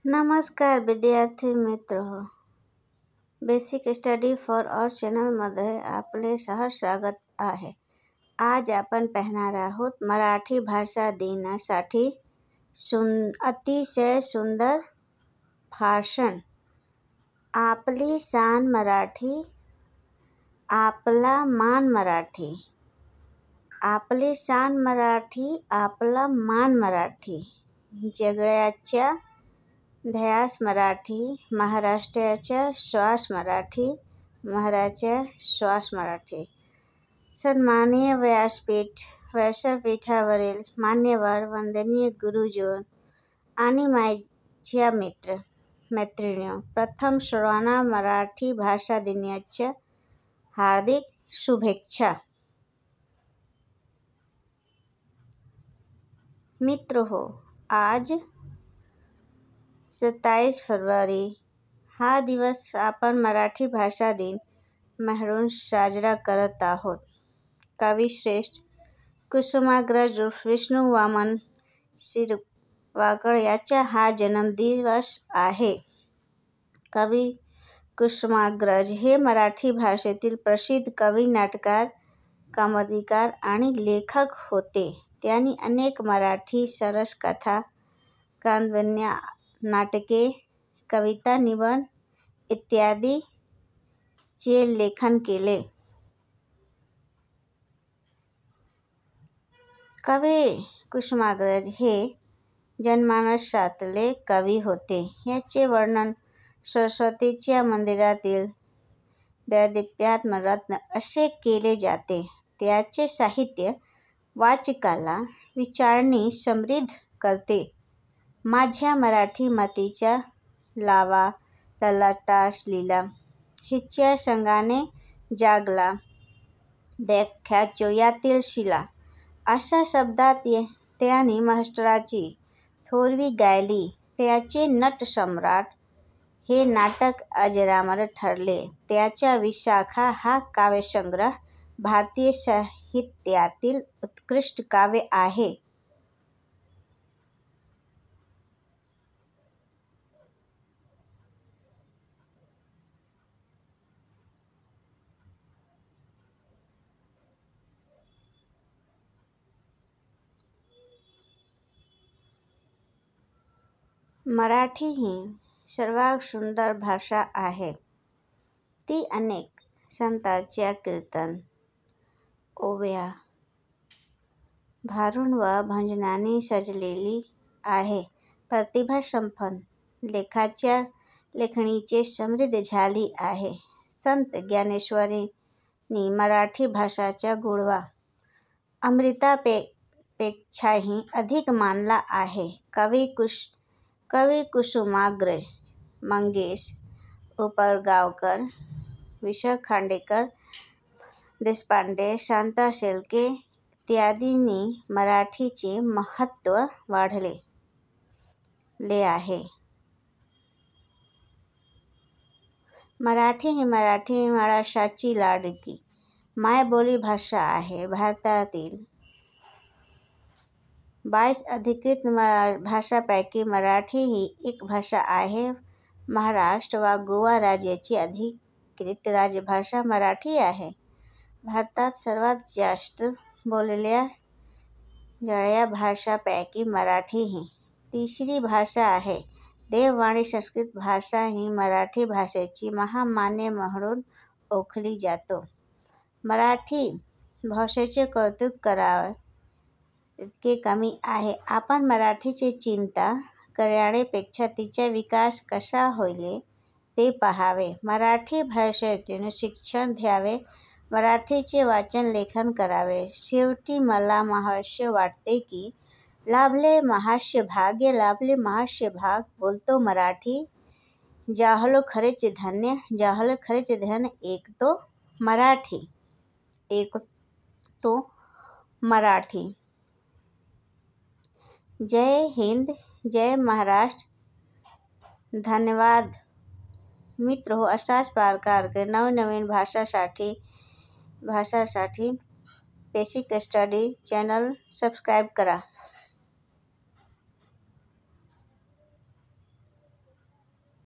नमस्कार विद्यार्थी मित्र हो. बेसिक स्टडी फॉर ऑल चॅनलमध्ये आपले सहर्ष स्वागत आहे. आज आपण पाहणार आहोत मराठी भाषा दिनासाठी अतिशय सुंदर भाषण. आपली शान मराठी, आपला मान मराठी. आपली शान मराठी, आपला मान मराठी. जगण्याच्या ध्यास मराठी, महाराष्ट्राचा श्वास मराठी, महाराष्ट्राचा श्वास मराठी. सन्माननीय व्यासपीठावरील मान्यवर वंदनीय गुरुजन आणि माझ्या मैत्रिणींनो, प्रथम सर्वांना मराठी भाषा दिनाच्या हार्दिक शुभेच्छा. मित्र हो, आज 27 फरवरी हा दिवस आपण मराठी भाषा दिन म्हणून साजरा करत आहोत. कविश्रेष्ठ कुसुमाग्रज विष्णू वामन शिरवाडकर यांचा हा जन्मदिवस आहे. कवी कुसुमाग्रज हे मराठी भाषेतील प्रसिद्ध कवी, नाटककार, कौमुदीकार आणि लेखक होते. त्यांनी अनेक मराठी सरस कथा, कादंबऱ्या, नाटके, कविता, निबंध इत्यादींचे लेखन केले. कवी कुसुमाग्रज हे जनमानसातले कवी होते. याचे वर्णन सरस्वतीच्या मंदिरातील दैदिप्यमान रत्न असे केले जाते. त्याचे साहित्य वाचकाला विचारांनी समृद्ध करते. माझ्या मराठी मातीचा लावा ललाटास लिहिला, हिच्या संगाने जागला देखाचो यातील शिला, अशा शब्दात त्यांनी महाराष्ट्राची थोरवी गायली. त्याचे नटसम्राट हे नाटक अजरामर ठरले. त्याचा विशाखा हा काव्यसंग्रह भारतीय साहित्यातील उत्कृष्ट काव्य आहे. मराठी ही सर्वात सुंदर भाषा आहे. ती अनेक संतांच्या कीर्तन, ओव्या, भारुड व भजनांनी सजलेली आहे. प्रतिभासंपन्न लेखणीचे समृद्ध झाली आहे. संत ज्ञानेश्वरांनी मराठी भाषेचा गोडवा अमृतापेक्षाही अधिक मानला आहे. कवी कुसुमाग्रज मंगेश उपळगावकर, वि. स. खांडेकर, देशपांडे, शांता शेळके इत्यादींनी मराठीचे महत्त्व वाढवले आहे. मराठी ही माणसाची लाडकी मायबोली भाषा आहे. भारतातील 22 अधिकृत भाषांपैकी मराठी ही एक भाषा आहे. महाराष्ट्र व गोवा राज्याची अधिकृत राजभाषा मराठी आहे. भारतात सर्वात जास्त बोलल्या जाणाऱ्या भाषांपैकी मराठी ही तिसरी भाषा आहे. देववाणी संस्कृत भाषा ही मराठी भाषेची महामान्य म्हणून ओळखली जाते. मराठी भाषेचे कौतुक करावे इतके कमी आहे. आपण मराठीची चिंता करण्यापेक्षा तिचा विकास कसा होईल ते पाहावे. मराठी भाषेतून शिक्षण घ्यावे. मराठीचे वाचन लेखन करावे. शेवटी मला महाशय वाटते की लाभले महाशय भाग्य, लाभले महाशय भाग. बोलतो मराठी, झालो खरेच धन्य, झालो खरेच धन्य. एक तो मराठी. जय हिंद, जय महाराष्ट्र. धन्यवाद मित्र हो. अशाच प्रकारचे नवनवीन भाषांसाठी बेसिक स्टडी चॅनल सबस्क्राईब करा.